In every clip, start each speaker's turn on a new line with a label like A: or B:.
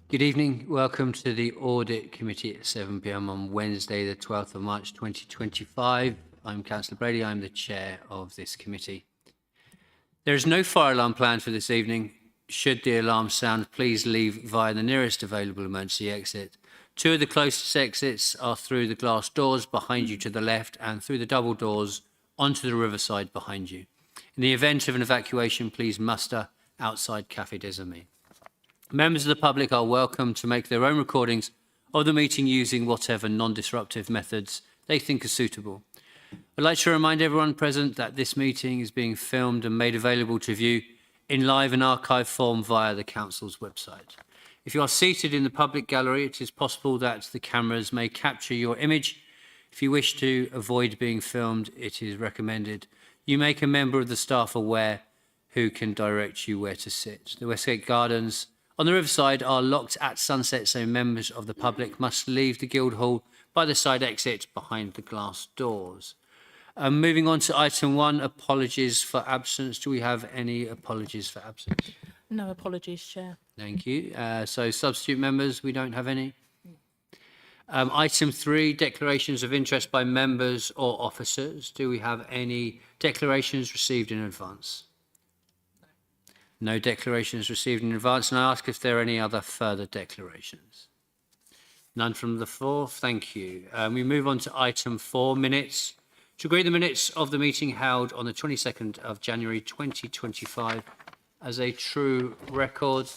A: Good evening. Welcome to the Audit Committee at 7 p.m. on Wednesday, the 12th of March 2025. I'm Councillor Brady. I'm the chair of this committee. There is no fire alarm planned for this evening. Should the alarm sound, please leave via the nearest available emergency exit. Two of the closest exits are through the glass doors behind you to the left and through the double doors onto the riverside behind you. In the event of an evacuation, please muster outside Café des Amis. Members of the public are welcome to make their own recordings of the meeting using whatever non-disruptive methods they think are suitable. I'd like to remind everyone present that this meeting is being filmed and made available to view in live and archive form via the Council's website. If you are seated in the public gallery, it is possible that the cameras may capture your image. If you wish to avoid being filmed, it is recommended you make a member of the staff aware who can direct you where to sit. The Westgate Gardens on the riverside are locked at sunset, so members of the public must leave the Guildhall by the side exit behind the glass doors. Moving on to item 1, apologies for absence. Do we have any apologies for absence?
B: No apologies, Chair.
A: Thank you. So substitute members, we don't have any. Item 3, declarations of interest by members or officers. Do we have any declarations received in advance? No declarations received in advance, and I ask if there are any other further declarations. None from the floor. Thank you. We move on to item 4, minutes. To agree the minutes of the meeting held on the 22nd of January 2025 as a true record.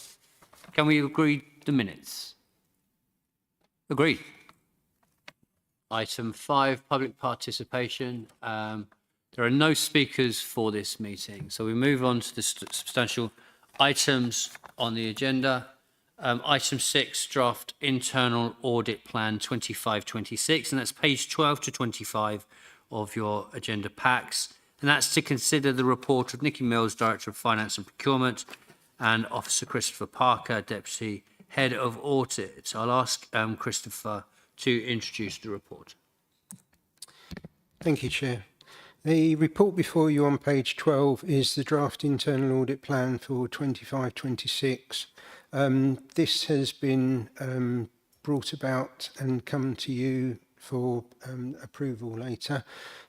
A: Can we agree the minutes? Agreed. Item 5, public participation. There are no speakers for this meeting, so we move on to the substantial items on the agenda. Item 6, draft internal audit plan 25-26, and that's page 12 to 25 of your agenda packs. And that's to consider the report of Nikki Mills, Director of Finance and Procurement, and Officer Christopher Parker, Deputy Head of Audit. I'll ask Christopher to introduce the report.
C: Thank you, Chair. The report before you on page 12 is the draft internal audit plan for 25-26. This has been brought about and come to you for approval later.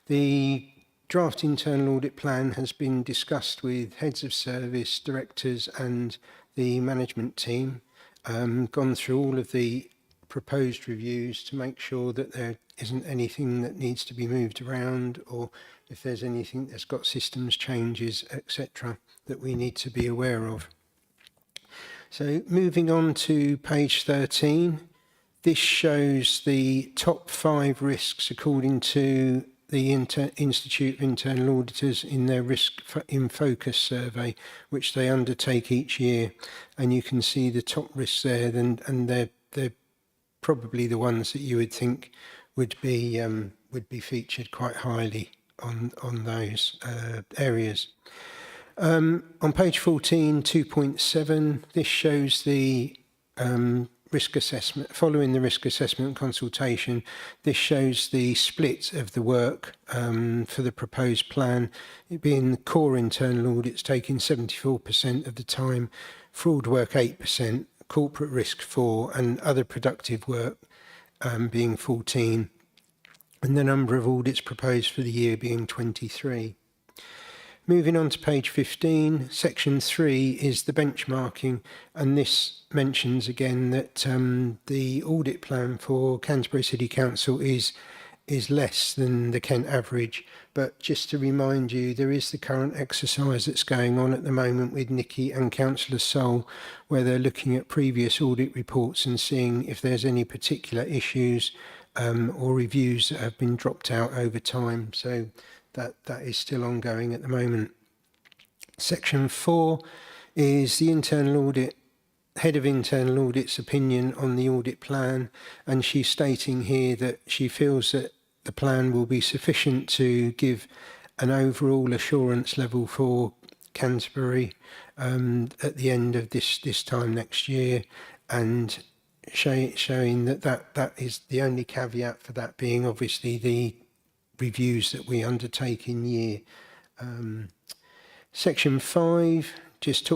C: The draft internal audit plan has been discussed with heads of service, directors and the management team, gone through all of the proposed reviews to make sure that there isn't anything that needs to be moved around, or if there's anything that's got systems changes, etc., that we need to be aware of. So moving on to page 13, this shows the top 5 risks according to the Institute of Internal Auditors in their Risk in Focus survey, which they undertake each year. And you can see the top risks there, and they're probably the ones that you would think would be featured quite highly on those areas. On page 14, 2.7, this shows the risk assessment. Following the risk assessment consultation, this shows the split of the work for the proposed plan, it being the core internal audits taking 74% of the time, fraud work 8%, corporate risk 4%, and other productive work being 14%, and the number of audits proposed for the year being 23. Moving on to page 15, section 3 is the benchmarking, and this mentions again that the audit plan for Canterbury City Council is less than the Kent average. But just to remind you, there is the current exercise that's going on at the moment with Nikki and Councillor Sol, where they're looking at previous audit reports and seeing if there's any particular issues or reviews that have been dropped out over time. So that is still ongoing at the moment. Section 4 is the internal audit, head of internal audit's opinion on the audit plan, and she's stating here that she feels that the plan will be sufficient to give an overall assurance level for Canterbury at the end of this time next year, and showing that is the only caveat for that being obviously the reviews that we undertake in year. Section 5 just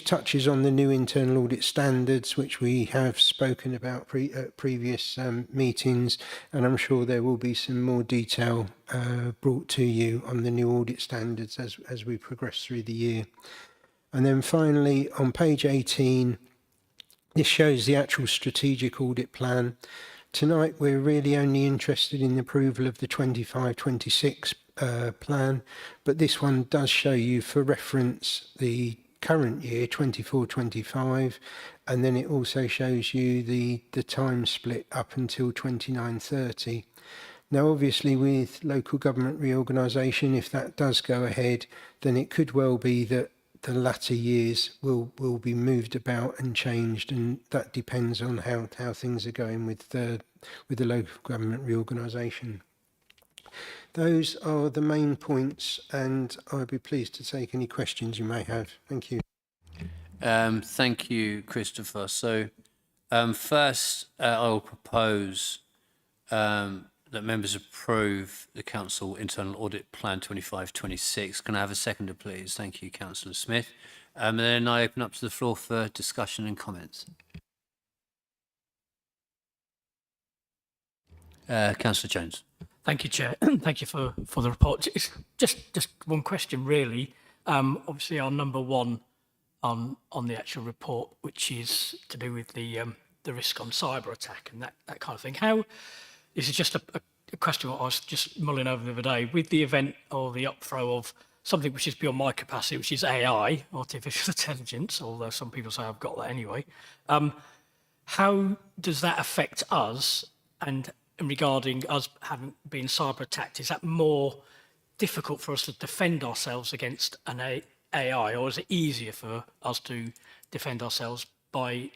C: touches on the new internal audit standards, which we have spoken about at previous meetings, and I'm sure there will be some more detail brought to you on the new audit standards as we progress through the year. And then finally, on page 18, this shows the actual strategic audit plan. Tonight, we're really only interested in the approval of the 25-26 plan, but this one does show you for reference the current year, 24-25, and then it also shows you the time split up until 29-30. Now, obviously, with local government reorganisation, if that does go ahead, then it could well be that the latter years will be moved about and changed, and that depends on how things are going with the local government reorganisation. Those are the main points, and I'd be pleased to take any questions you may have. Thank you.
A: Thank you, Christopher. So first, I'll propose that members approve the Council Internal Audit Plan 25-26. Can I have a seconder, please? Thank you, Councillor Smith. And then I open up to the floor for discussion and comments. Councillor Jones.
B: Thank you, Chair. Thank you for the report. It's just one question, really. Obviously, our number one on the actual report, which is to do with the risk on cyber attack and that kind of thing. This is just a question I was just mulling over the other day. With the event or the upthrow of something which is beyond my capacity, which is AI, artificial intelligence, although some people say I've got that anyway, how does that affect us? And regarding us having been cyber attacked, is that more difficult for us to defend ourselves against an AI, or is it easier for us to defend ourselves by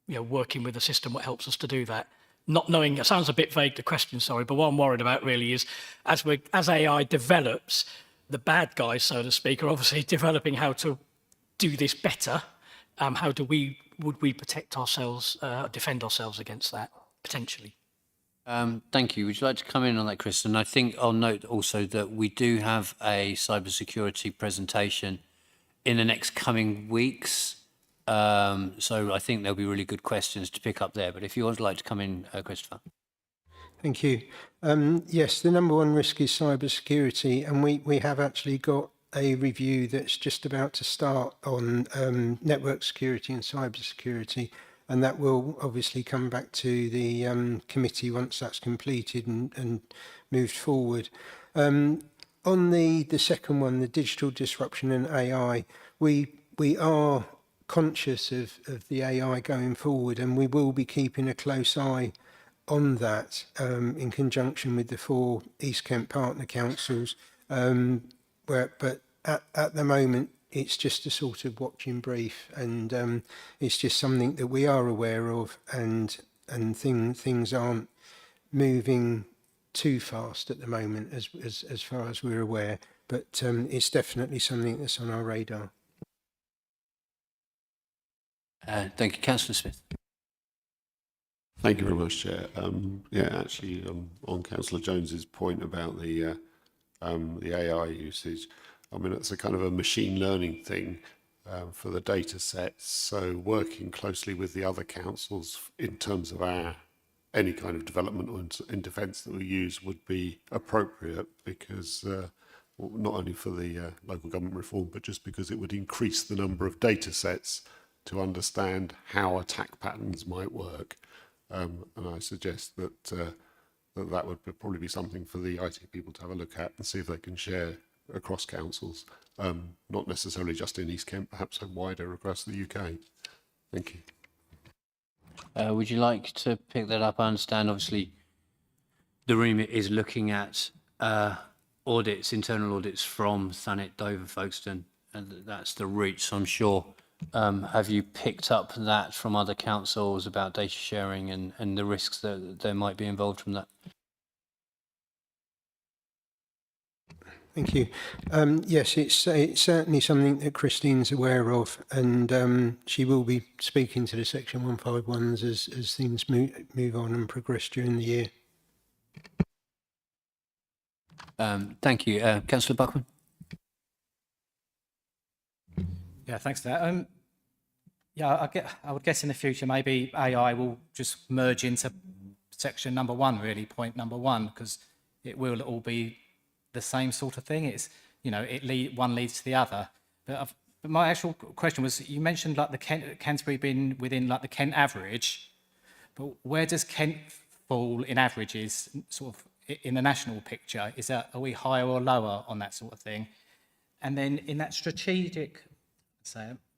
B: working with a system that helps us to do that? Not knowing, it sounds a bit vague, the question, sorry, but what I'm worried about really is as AI develops, the bad guys, so to speak, are obviously developing how to do this better. How would we protect ourselves, defend ourselves against that, potentially?
A: Thank you. Would you like to come in on that, Chris? And I think I'll note also that we do have a cybersecurity presentation in the next coming weeks. So I think there'll be really good questions to pick up there. But if you would like to come in, Christopher.
C: Thank you. Yes, the number one risk is cybersecurity, and we have actually got a review that's just about to start on network security and cybersecurity, and that will obviously come back to the committee once that's completed and moved forward. On the second one, the digital disruption and AI, we are conscious of the AI going forward, and we will be keeping a close eye on that in conjunction with the 4 East Kent partner councils. But at the moment, it's just a sort of watching brief, and it's just something that we are aware of, and things aren't moving too fast at the moment as far as we're aware. But it's definitely something that's on our radar.
A: Thank you, Councillor Smith.
D: Thank you very much, Chair. Actually, on Councillor Jones's point about the AI usage, I mean, it's a kind of a machine learning thing for the data sets. So working closely with the other councils in terms of any kind of development or in defence that we use would be appropriate, because not only for the local government reform, but just because it would increase the number of data sets to understand how attack patterns might work. And I suggest that that would probably be something for the IT people to have a look at and see if they can share across councils, not necessarily just in East Kent, perhaps wider across the UK. Thank you.
A: Would you like to pick that up? I understand, obviously, the remit is looking at audits, internal audits from Thanet, Dover, Folkestone, and that's the reach. So I'm sure. Have you picked up that from other councils about data sharing and the risks that there might be involved from that?
C: Thank you. Yes, it's certainly something that Christine's aware of, and she will be speaking to the Section 151s as things move on and progress during the year.
A: Thank you. Councillor Buckman.
E: Yeah, thanks for that. Yeah, I would guess in the future maybe AI will just merge into section number one, really, point number one, because it will all be the same sort of thing. It's, you know, one leads to the other. But my actual question was, you mentioned like the Canterbury being within like the Kent average, but where does Kent fall in averages, sort of in the national picture? Are we higher or lower on that sort of thing? And then in that strategic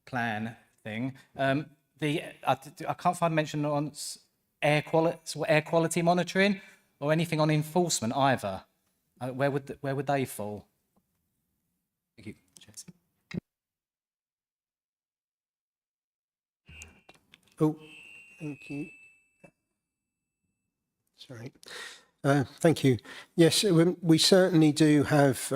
E: plan thing, I can't find mention on air quality monitoring or anything on enforcement either. Where would they fall?
A: Thank you. Cheers.
C: Oh, thank you. Sorry. Thank you. Yes, we certainly do have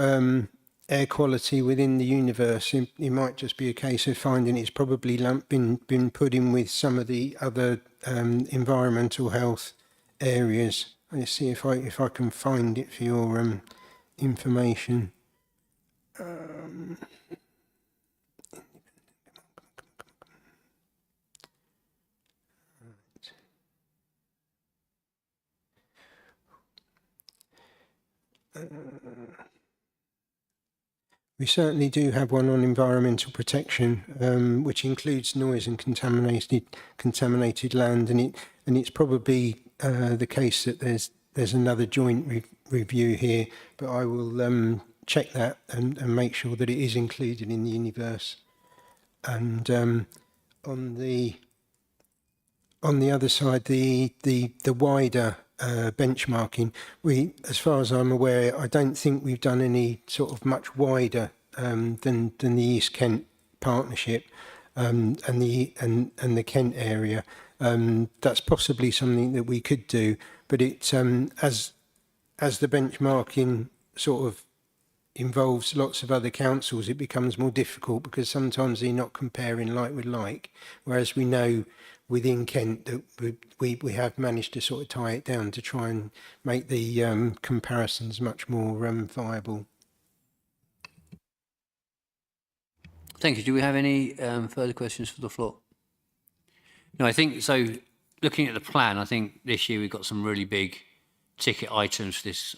C: air quality within the universe. It might just be a case of finding it's probably been put in with some of the other environmental health areas. Let's see if I can find it for your information. We certainly do have one on environmental protection, which includes noise and contaminated land, and it's probably the case that there's another joint review here, but I will check that and make sure that it is included in the universe. And on the other side, the wider benchmarking, as far as I'm aware, I don't think we've done any sort of much wider than the East Kent partnership and the Kent area. That's possibly something that we could do, but it as the benchmarking sort of involves lots of other councils, it becomes more difficult because sometimes they're not comparing like with like, whereas we know within Kent that we have managed to sort of tie it down to try and make the comparisons much more viable.
A: Thank you. Do we have any further questions for the floor? No, I think so. Looking at the plan, I think this year we've got some really big ticket items for this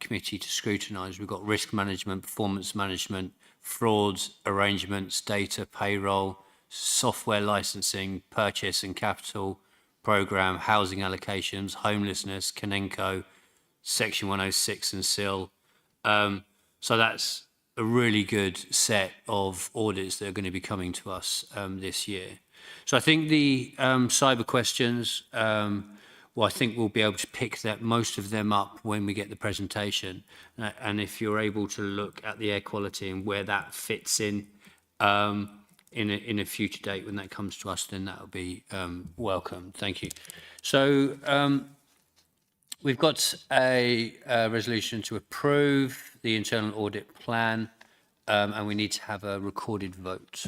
A: committee to scrutinise. We've got risk management, performance management, frauds, arrangements, data, payroll, software licensing, purchase and capital programme, housing allocations, homelessness, Kanenko, Section 106 and SIL. So that's a really good set of audits that are going to be coming to us this year. So I think the cyber questions, well, I think we'll be able to pick most of them up when we get the presentation. And if you're able to look at the air quality and where that fits in a future date when that comes to us, then that will be welcome. Thank you. So we've got a resolution to approve the internal audit plan, and we need to have a recorded vote.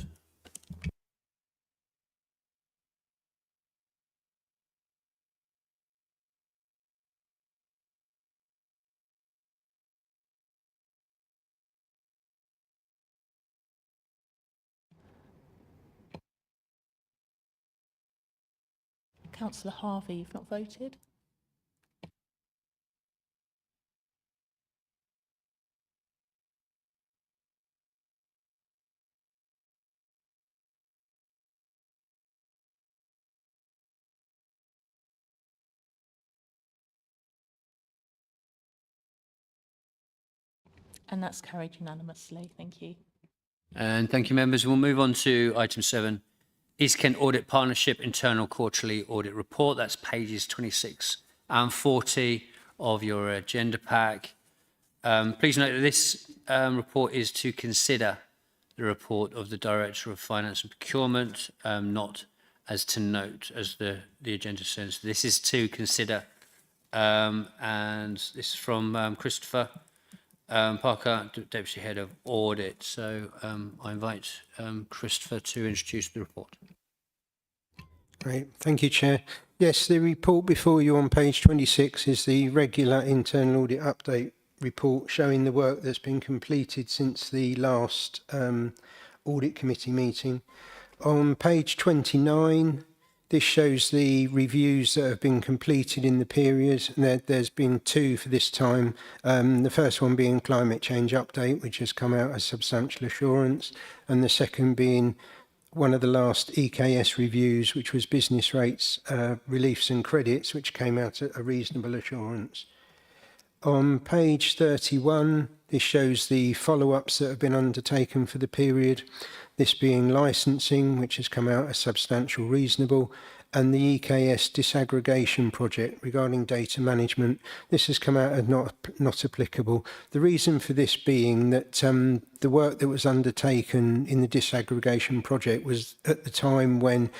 F: Councillor Harvey, you've not voted. And that's carried unanimously. Thank you.
A: And thank you, members. We'll move on to item 7, East Kent Audit Partnership Internal Quarterly Audit Report. That's pages 26 and 40 of your agenda pack. Please note that this report is to consider the report of the Director of Finance and Procurement, not as to note, as the agenda says. This is to consider, and this is from Christopher Parker, Deputy Head of Audit. So I invite Christopher to introduce the report.
C: Great, thank you, Chair. Yes, the report before you on page 26 is the regular internal audit update report showing the work that's been completed since the last Audit Committee meeting. On page 29, this shows the reviews that have been completed in the period, and there's been 2 for this time. The first one being climate change update, which has come out as substantial assurance, and the second being one of the last EKS reviews, which was business rates, reliefs and credits, which came out at a reasonable assurance. On page 31, this shows the follow-ups that have been undertaken for the period, this being licensing, which has come out as substantial reasonable, and the EKS disaggregation project regarding data management. This has come out as not applicable. The reason for this being that the work that was undertaken in the disaggregation project was at the time when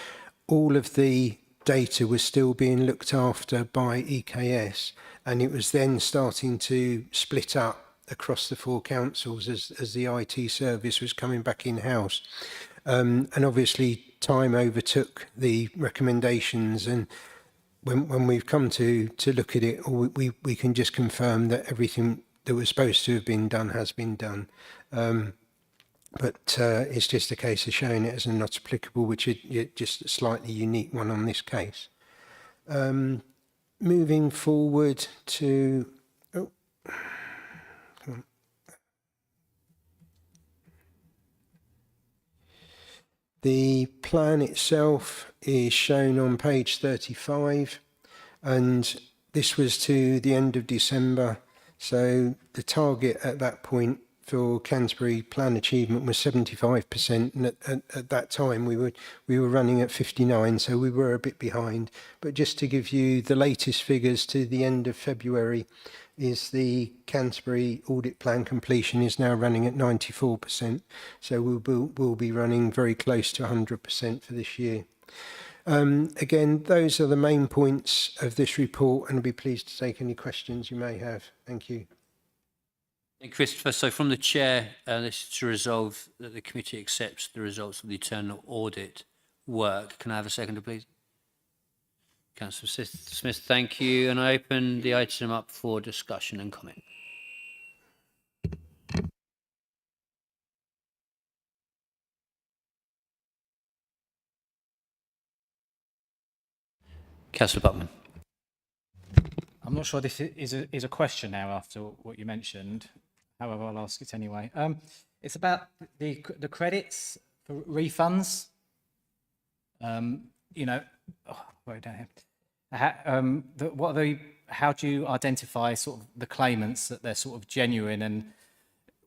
C: all of the data was still being looked after by EKS, and it was then starting to split up across the 4 councils as the IT service was coming back in-house. And obviously time overtook the recommendations, and when we've come to look at it, we can just confirm that everything that was supposed to have been done has been done. But it's just a case of showing it as a not applicable, which is just a slightly unique one on this case. Moving forward to... The plan itself is shown on page 35, and this was to the end of December. So the target at that point for Canterbury plan achievement was 75%, and at that time we were running at 59, so we were a bit behind. But just to give you the latest figures to the end of February, is the Canterbury audit plan completion is now running at 94%, so we'll be running very close to 100% for this year. Again, those are the main points of this report, and I'll be pleased to take any questions you may have. Thank you.
A: Thank you, Christopher. So from the chair, this is to resolve that the committee accepts the results of the internal audit work. Can I have a seconder, please? Councillor Smith, thank you. And I open the item up for discussion and comment. Councillor Buckman.
E: I'm not sure this is a question now after what you mentioned. However, I'll ask it anyway. It's about the credits for refunds. You know, right down here. How do you identify sort of the claimants that they're sort of genuine and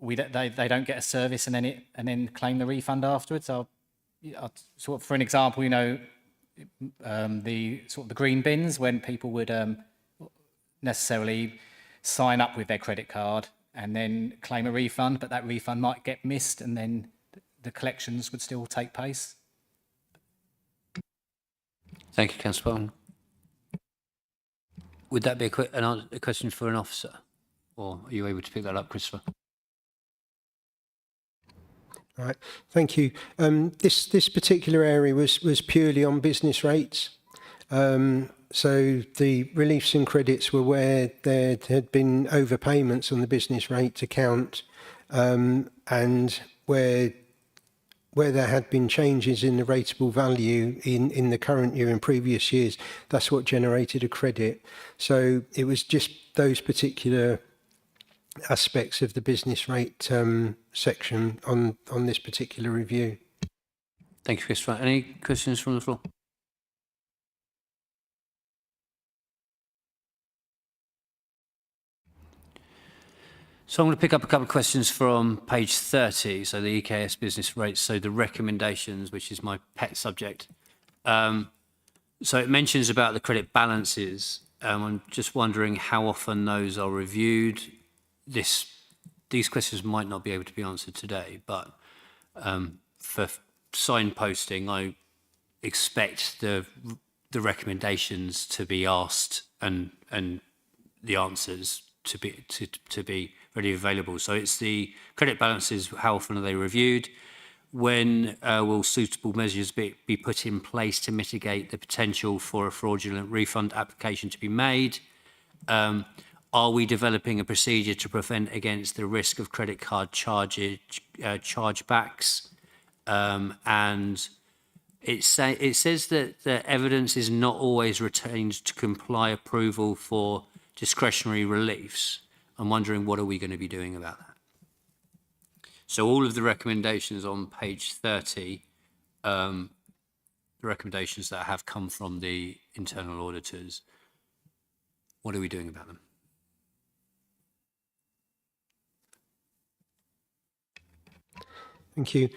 E: they don't get a service and then claim the refund afterwards? I'll sort of, for an example, you know, the green bins, when people would necessarily sign up with their credit card and then claim a refund, but that refund might get missed and then the collections would still take place.
A: Thank you, Councillor Buckman. Would that be a question for an officer, or are you able to pick that up, Christopher?
C: All right, thank you. This particular area was purely on business rates. So the reliefs and credits were where there had been overpayments on the business rate account, and where there had been changes in the rateable value in the current year and previous years. That's what generated a credit. So it was just those particular aspects of the business rate section on this particular review.
A: Thank you, Christopher. Any questions from the floor? So I'm going to pick up a couple of questions from page 30, so the EKS business rates, so the recommendations, which is my pet subject. So it mentions about the credit balances. I'm just wondering how often those are reviewed. These questions might not be able to be answered today, but for signposting, I expect the recommendations to be asked and the answers to be readily available. So it's the credit balances, how often are they reviewed? When will suitable measures be put in place to mitigate the potential for a fraudulent refund application to be made? Are we developing a procedure to prevent against the risk of credit card chargebacks? and it says that the evidence is not always retained to comply approval for discretionary reliefs. I'm wondering, what are we going to be doing about that? So all of the recommendations on page 30, the recommendations that have come from the internal auditors, what are we doing about them?
C: Thank you.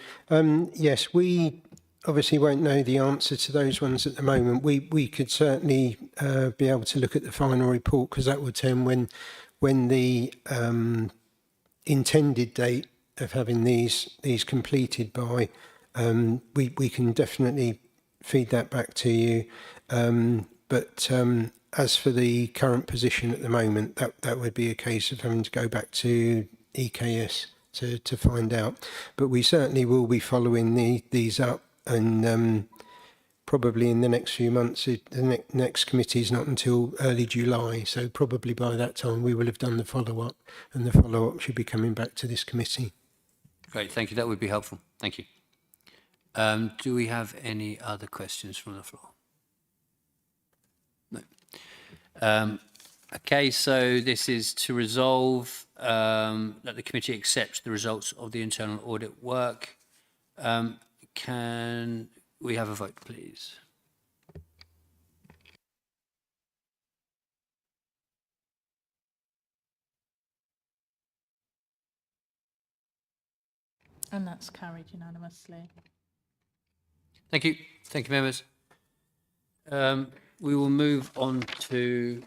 C: Yes, we obviously won't know the answer to those ones at the moment. We could certainly be able to look at the final report, because that would tell when the intended date of having these completed by. We can definitely feed that back to you. But as for the current position at the moment, that would be a case of having to go back to EKS to find out. But we certainly will be following these up, and probably in the next few months. The next committee is not until early July, so probably by that time we will have done the follow-up, and the follow-up should be coming back to this committee.
A: Great, thank you. That would be helpful. Thank you. Do we have any other questions from the floor? No. Okay, so this is to resolve that the committee accepts the results of the internal audit work. Can we have a vote, please?
F: And that's carried unanimously.
A: Thank you. Thank you, members. We will move on to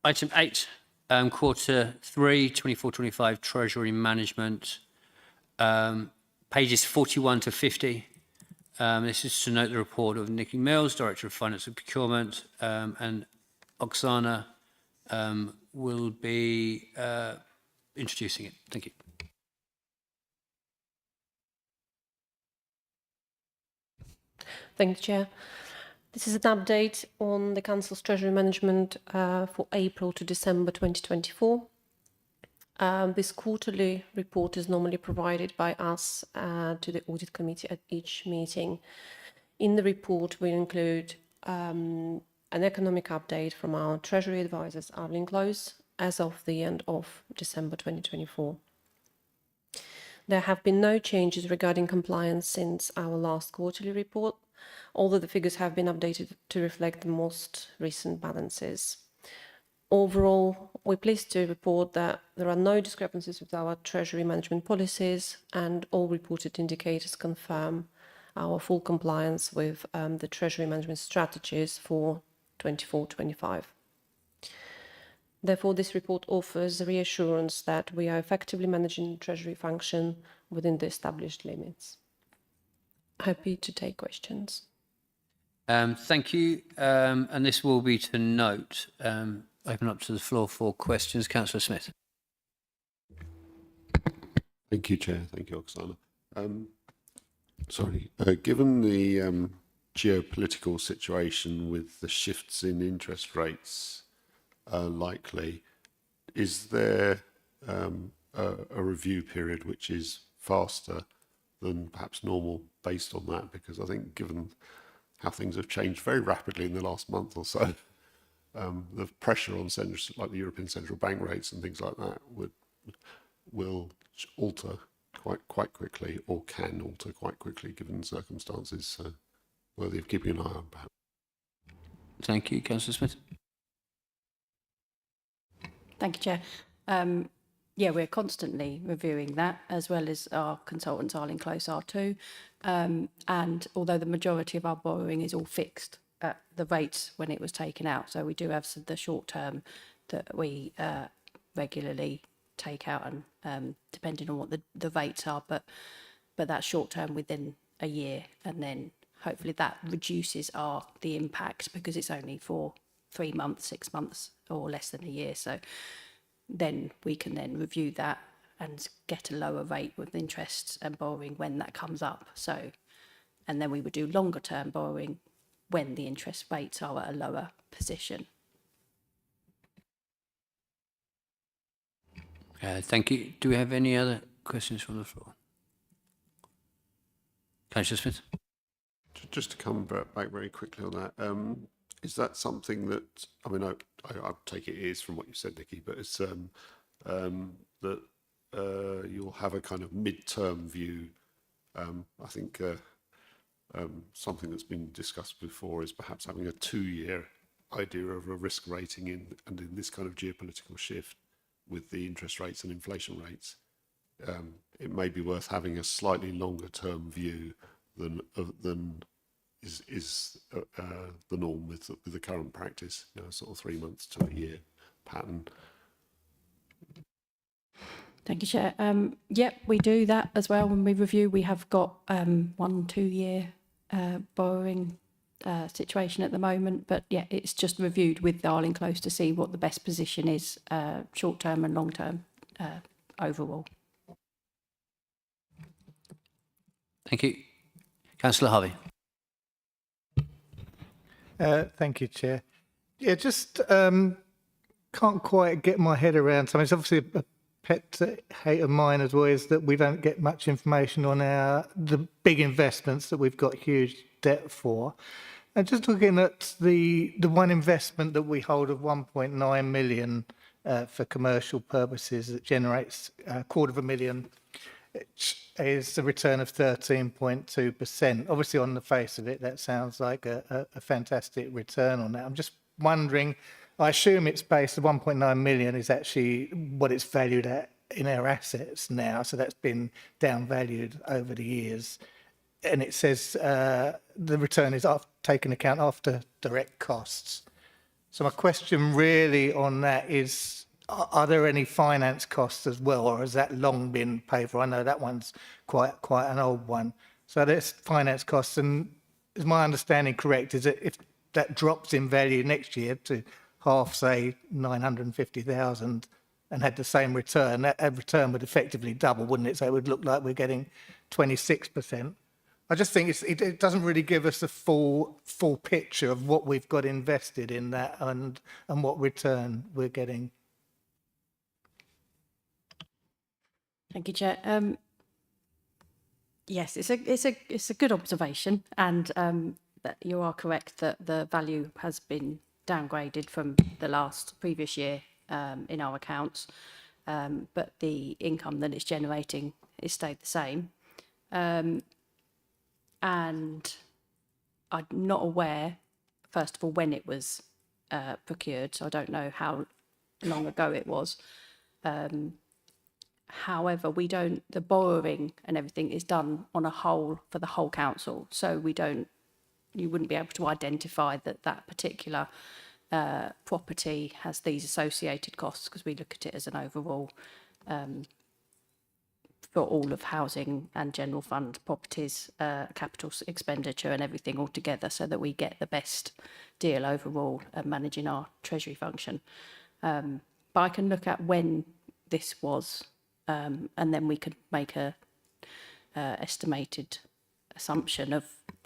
A: item 8, quarter 3, 24-25 Treasury Management, pages 41 to 50. This is to note the report of Nikki Mills, Director of Finance and Procurement, and Oksana will be introducing it. Thank you.
G: Thank you, Chair. This is an update on the Council's Treasury Management for April to December 2024. This quarterly report is normally provided by us to the Audit Committee at each meeting. In the report, we include an economic update from our Treasury advisors, Arlene Close, as of the end of December 2024. There have been no changes regarding compliance since our last quarterly report, although the figures have been updated to reflect the most recent balances. Overall, we're pleased to report that there are no discrepancies with our Treasury management policies, and all reported indicators confirm our full compliance with the Treasury management strategies for 24-25. Therefore, this report offers the reassurance that we are effectively managing the Treasury function within the established limits. Happy to take questions.
A: Thank you. And this will be to note. Open up to the floor for questions. Councillor Smith.
D: Thank you, Chair. Thank you, Oksana. Given the geopolitical situation with the shifts in interest rates likely, is there a review period which is faster than perhaps normal based on that? Because I think given how things have changed very rapidly in the last month or so, the pressure on centers like the European Central Bank rates and things like that will alter quite quickly, or can alter quite quickly given circumstances worthy of keeping an eye on, perhaps.
A: Thank you, Councillor Smith.
H: Thank you, Chair. Yeah, we're constantly reviewing that, as well as our consultants, Arlene Close, are too. And although the majority of our borrowing is all fixed at the rates when it was taken out, so we do have the short term that we regularly take out, and depending on what the rates are, but that's short term within a year, and then hopefully that reduces the impact, because it's only for 3 months, 6 months, or less than a year. So then we can then review that and get a lower rate with interest and borrowing when that comes up. So, and then we would do longer term borrowing when the interest rates are at a lower position.
A: Thank you. Do we have any other questions from the floor? Councillor Smith.
D: Just to come back very quickly on that, is that something that, I mean, I take it is from what you said, Nikki, but it's that you'll have a kind of mid-term view. I think something that's been discussed before is perhaps having a 2-year idea of a risk rating and in this kind of geopolitical shift with the interest rates and inflation rates, it may be worth having a slightly longer term view than is the norm with the current practice, sort of 3 months to a year pattern.
H: Thank you, Chair. Yep, we do that as well when we review. We have got 1-2 year borrowing situation at the moment, but yeah, it's just reviewed with Darling Close to see what the best position is, short term and long term overall.
A: Thank you. Councillor Harvey.
I: Thank you, Chair. Yeah, just can't quite get my head around something. It's obviously a pet hate of mine as well, is that we don't get much information on the big investments that we've got huge debt for. And just looking at the one investment that we hold of 1.9 million for commercial purposes that generates $250,000, which is a return of 13.2%. Obviously, on the face of it, that sounds like a fantastic return on that. I'm just wondering, I assume it's based, the 1.9 million is actually what it's valued at in our assets now. So that's been downvalued over the years. And it says the return is taken account after direct costs. So my question really on that is, are there any finance costs as well, or has that long been paid for? I know that one's quite an old one. So there's finance costs, and is my understanding correct, is that if that drops in value next year to half, say, 950,000 and had the same return, that return would effectively double, wouldn't it? So it would look like we're getting 26%. I just think it doesn't really give us a full picture of what we've got invested in that and what return we're getting.
H: Thank you, Chair. Yes, it's a good observation, and that you are correct that the value has been downgraded from the previous year in our accounts, but the income that it's generating is stayed the same. And I'm not aware, first of all, when it was procured, so I don't know how long ago it was. However, the borrowing and everything is done on a whole for the whole council, so you wouldn't be able to identify that particular property has these associated costs, because we look at it as an overall for all of housing and general fund properties, capital expenditure and everything all together, so that we get the best deal overall managing our treasury function. But I can look at when this was, and then we could make a estimated assumption of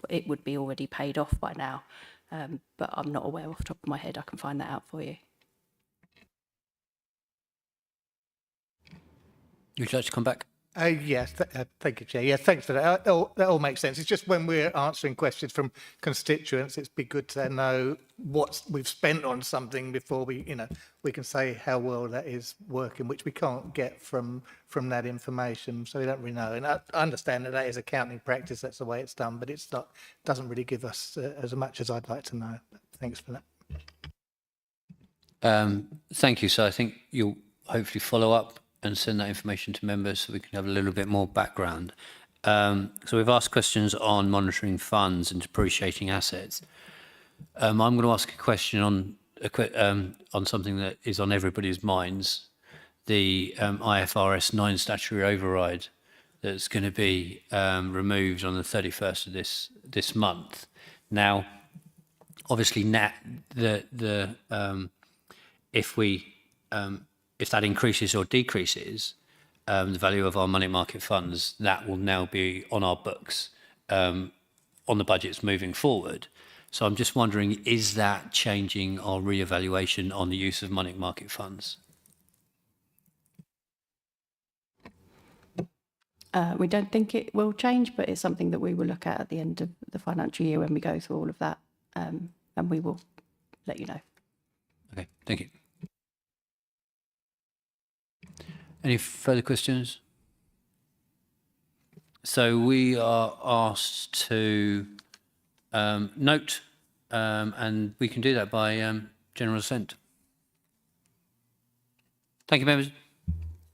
H: it would be already paid off by now. But I'm not aware off the top of my head. I can find that out for you.
A: Would you like to come back?
I: Yes, thank you, Chair. Yeah, thanks for that. That all makes sense. It's just when we're answering questions from constituents, it'd be good to know what we've spent on something before we can say how well that is working, which we can't get from that information. So we don't really know. And I understand that is accounting practice. That's the way it's done, but doesn't really give us as much as I'd like to know. Thanks for that.
A: Thank you. So I think you'll hopefully follow up and send that information to members so we can have a little bit more background. So we've asked questions on monitoring funds and depreciating assets. I'm going to ask a question on something that is on everybody's minds, the IFRS 9 statutory override that's going to be removed on the 31st of this month. Now, obviously, if that increases or decreases the value of our money market funds, that will now be on our books, on the budgets moving forward. So I'm just wondering, is that changing our re-evaluation on the use of money market funds?
H: We don't think it will change, but it's something that we will look at the end of the financial year when we go through all of that, and we will let you know.
A: Okay, thank you. Any further questions? So we are asked to note, and we can do that by general assent. Thank you, members.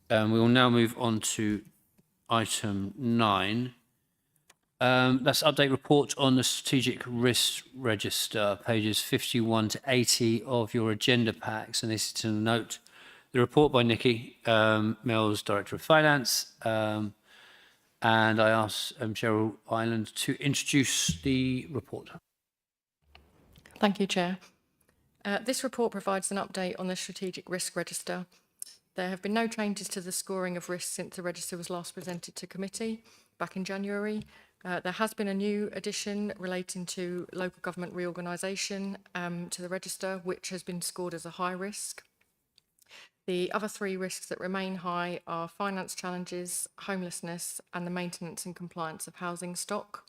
A: We will now move on to item 9. That's update report on the strategic risk register, pages 51 to 80 of your agenda packs. And this is to note the report by Nikki Mills, Director of Finance. And I ask Cheryl Ireland to introduce the report.
J: Thank you, Chair. This report provides an update on the strategic risk register. There have been no changes to the scoring of risks since the register was last presented to committee back in January. There has been a new addition relating to local government reorganisation to the register, which has been scored as a high risk. The other 3 risks that remain high are finance challenges, homelessness, and the maintenance and compliance of housing stock.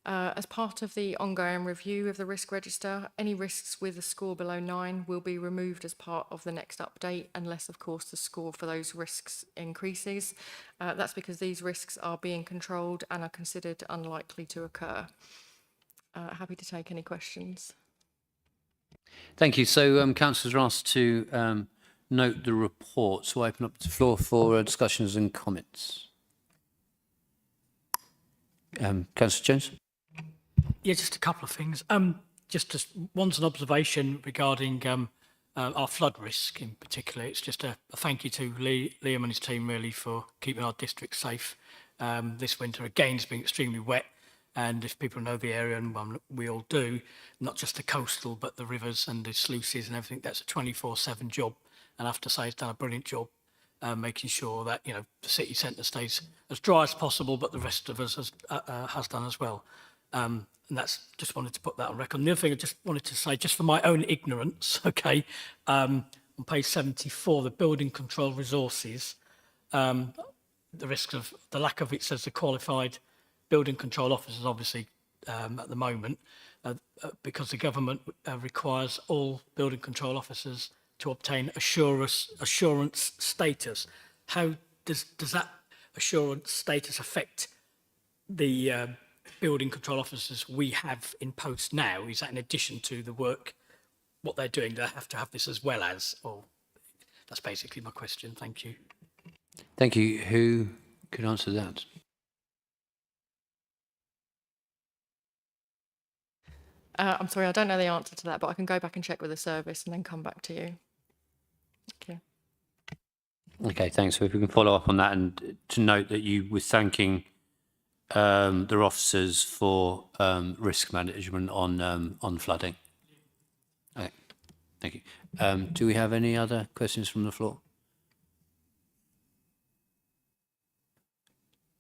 J: As part of the ongoing review of the risk register, any risks with a score below 9 will be removed as part of the next update, unless, of course, the score for those risks increases. That's because these risks are being controlled and are considered unlikely to occur. Happy to take any questions.
A: Thank you. So councillors are asked to note the report. So I open up the floor for discussions and comments. Councillor Jones.
B: Yeah, just a couple of things. Just one's an observation regarding our flood risk in particular. It's just a thank you to Liam and his team really for keeping our district safe this winter. Again, it's been extremely wet, and if people know the area, and we all do, not just the coastal but the rivers and the sluices and everything, that's a 24/7 job, and I have to say it's done a brilliant job making sure that the city centre stays as dry as possible, but the rest of us has done as well. And that's just wanted to put that on record. And the other thing I just wanted to say, just for my own ignorance, okay, on page 74, the building control resources, the risk of the lack of it says the qualified building control officers, obviously, at the moment, because the government requires all building control officers to obtain assurance status. How does that assurance status affect the building control officers we have in post now? Is that in addition to the work, what they're doing? They have to have this as well as, or that's basically my question. Thank you.
A: Thank you. Who could answer that?
J: I'm sorry, I don't know the answer to that, but I can go back and check with the service and then come back to you. Thank you.
A: Okay, thanks. So if we can follow up on that, and to note that you were thanking their officers for risk management on flooding. Okay, thank you. Do we have any other questions from the floor?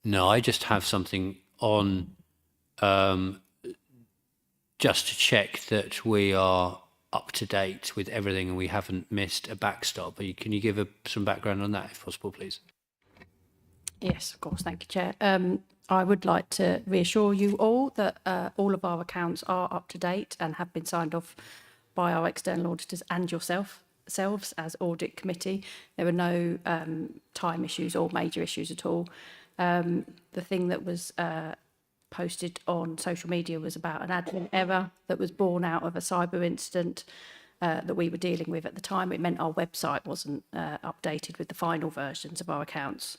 A: No, I just have something on just to check that we are up to date with everything and we haven't missed a backstop. Can you give some background on that, if possible, please?
H: Yes, of course. Thank you, Chair. I would like to reassure you all that all of our accounts are up to date and have been signed off by our external auditors and yourselves as audit committee. There were no time issues or major issues at all. The thing that was posted on social media was about an admin error that was born out of a cyber incident that we were dealing with at the time. It meant our website wasn't updated with the final versions of our accounts,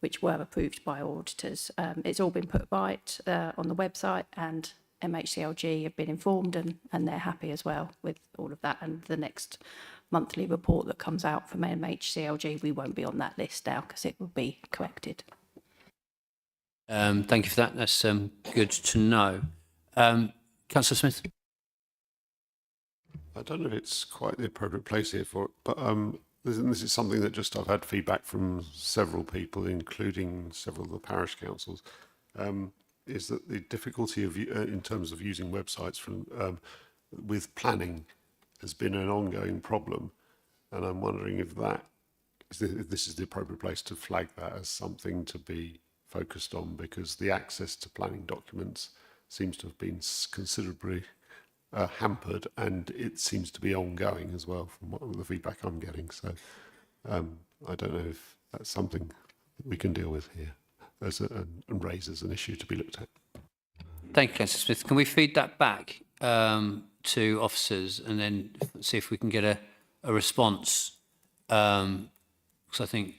H: which were approved by auditors. It's all been put right on the website, and MHCLG have been informed and they're happy as well with all of that. And the next monthly report that comes out from MHCLG, we won't be on that list now because it will be corrected.
A: Thank you for that. That's good to know. Councillor Smith.
D: I don't know if it's quite the appropriate place here for it, but this is something that just I've had feedback from several people, including several of the parish councils, is that the difficulty of in terms of using websites with planning has been an ongoing problem, and I'm wondering if this is the appropriate place to flag that as something to be focused on, because the access to planning documents seems to have been considerably hampered, and it seems to be ongoing as well from the feedback I'm getting. So I don't know if that's something that we can deal with here and raise as an issue to be looked at.
A: Thank you, Councillor Smith. Can we feed that back to officers and then see if we can get a response? Because I think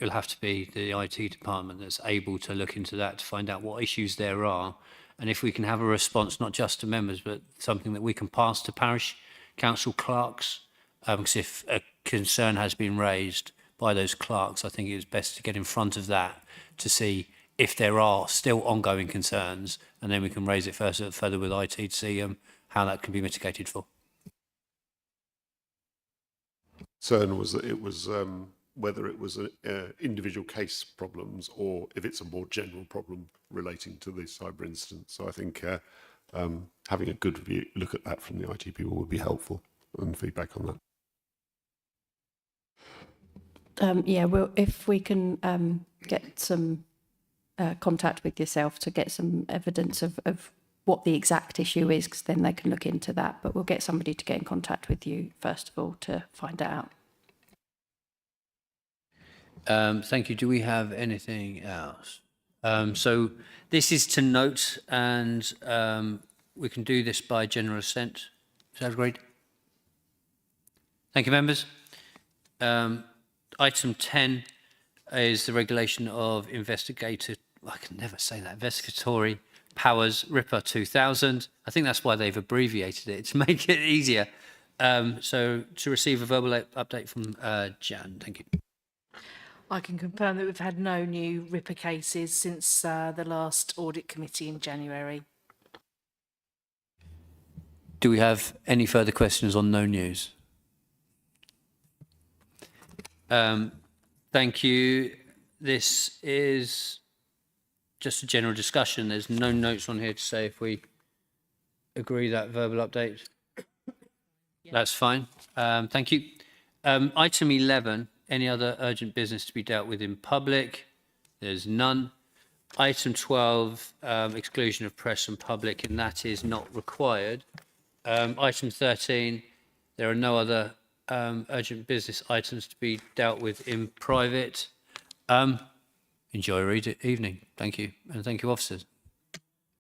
A: it'll have to be the IT department that's able to look into that to find out what issues there are. And if we can have a response, not just to members, but something that we can pass to parish council clerks. Because if a concern has been raised by those clerks, I think it's best to get in front of that to see if there are still ongoing concerns, and then we can raise it further with IT to see how that can be mitigated for.
D: Concern was that it was whether it was individual case problems or if it's a more general problem relating to the cyber incident. So I think having a good look at that from the IT people would be helpful, and feedback on that.
H: Yeah, well, if we can get some contact with yourself to get some evidence of what the exact issue is, because then they can look into that. But we'll get somebody to get in contact with you first of all to find out.
A: Thank you. Do we have anything else? So this is to note, and we can do this by general assent. Is that agreed? Thank you, members. Item 10 is the regulation of I can never say that, investigatory powers, RIPA 2000. I think that's why they've abbreviated it, to make it easier. So to receive a verbal update from Jan, thank you.
F: I can confirm that we've had no new RIPA cases since the last audit committee in January.
A: Do we have any further questions on no news? Thank you. This is just a general discussion. There's no notes on here to say if we agree that verbal update. Yeah. That's fine. Thank you. Item 11, any other urgent business to be dealt with in public? There's none. Item 12, exclusion of press and public, and that is not required. Item 13, there are no other urgent business items to be dealt with in private. Enjoy your evening. Thank you. And thank you, officers.